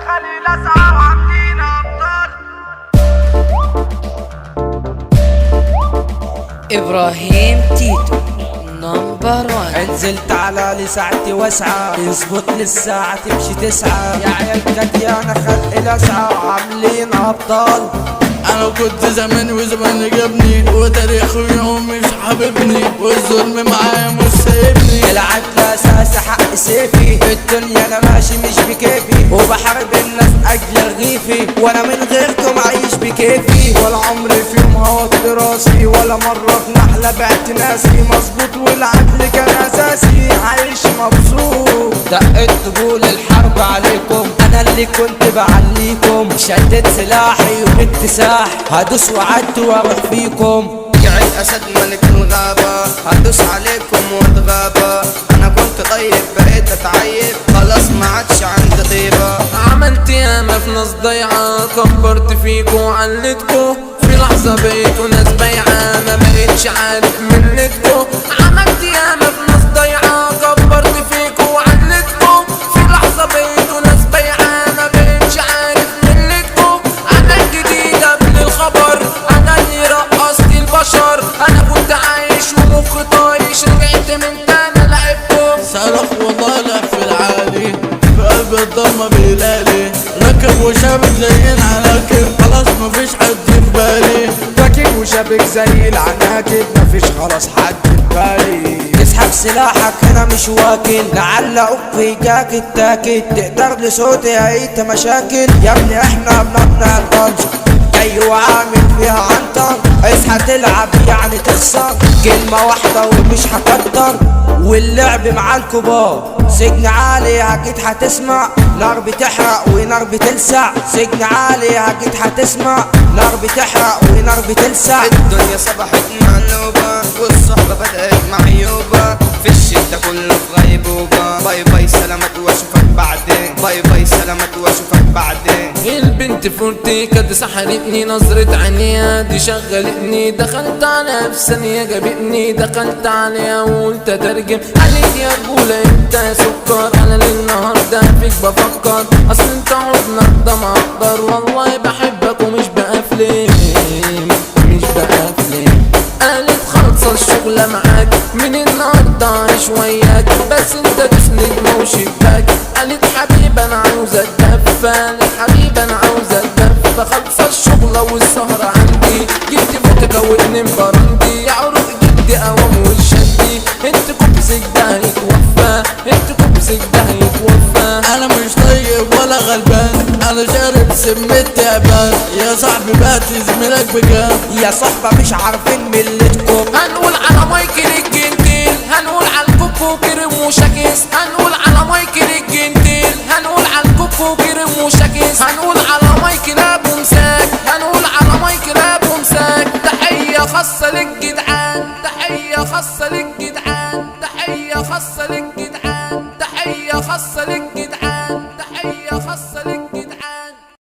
خليل اسعى وعاملين ابطال. ابراهيم تيتو نمبر 1. نزلت على لساعتي واسعة يظبط للساعة تمشي 9 يا عيال كديانة خلق الاسعى عاملين ابطال. انا كنت زمان وزمان جابني وتاريخ يوم مش حاببني والظلم معايا مش سايبني. العدل اساس حق سيفي الدنيا انا ماشي مش بكيفي وبحارب الناس اجل رغيفي وانا من غيركم عايش بكيفي. ولا عمري في يوم هوت راسي ولا مرة في نحلة بعت ناسي مظبوط والعدل كان اساسي عايش مبسوط. دقت طبول الحرب عليكم انا اللي كنت بعليكم شدت سلاحي وجبت ساح هدوس وعدت واروح فيكم. قاعد اسد ملك الغابة هدوس عليكم واتغابى. انا كنت طيب بقيت اتعيب خلاص ما عادش عندي طيبة. عملت ياما في ناس ضيعة كبرت فيكو وعلتكو في لحظة بقيتوا ناس بيعة ما بقيتش عارف ملتكو. عملت ياما في ناس ضيعة كبرت فيكو وعلتكو في لحظة بقيتوا ناس بيعة ما بقيتش عارف ملتكو. انا الجديد قبل الخبر انا اللي رقصت البشر. انا كنت عايش ومخي طايش رجعت من تاني لعبكم. صرخ والله لا في العالي في قلب الضلمة بيلالي ركب وشابك زي العناكب خلاص مفيش حد في بالي. راكب وشابك زي العناكب مفيش خلاص حد في بالي. اسحب سلاحك هنا مش واكل لعل اخي جاك التاكد تقدر لصوتي هيت مشاكل يا ابني احنا بنقنع الطنج جاي وعامل فيها عنتر. اصحى تلعب يعني تخسر كلمة واحدة ومش هكتر واللعب مع الكبار. سجن عالي اكيد هتسمع نار بتحرق ونار بتلسع. سجن عالي اكيد هتسمع نار بتحرق ونار بتلسع. الدنيا صبحت مقلوبة والصحبة بدأت معيوبة في الشدة كله في غيبوبة. باي باي سلامات واشوفك بعدين باي باي سلامات واشوفك بعدين. البنت فورتي كانت سحرتني نظرة عينيها دي شغلتني. دخلت عليها في ثانية جابتني دخلت عليها وقلت اترجم قالت يا رجولة انت يا سكر. انا للنهار ده فيك بفكر اصل انت عودنا ده ما اقدر والله بحبك ومش بقفلم مش بقفلم. قالت خلصة الشغلة معاك من النهاردة عايش وياك بس انت تسند موشباك. قالت حبيبي انا عاوزة اتدفى قالت حبيبي انا عاوزة اتدفى. خلصة الشغلة والسهرة عندي جبت فوتكا واتنين برندي يا عروق جدي قوام والشدي. انت كوبسك ده هيتوفى انت كوبسك ده هيتوفى. انا مش طيب ولا غلبان انا شارب سم تعبان يا صاحبي بات زميلك بكام. يا صحبة مش عارفين ملتكم. هنقول على مايكل الجنتيل هنقول على الكوكو كريم وشاكس. هنقول على مايكل الجنتيل هنقول على الكوكو كريم وشاكس. هنقول على مايكل ابو مساك هنقول على مايكل ابو مساك. تحية خاصة للجدعان تحية خاصة للجدعان تحية خاصة للجدعان تحية خاصة للجدعان.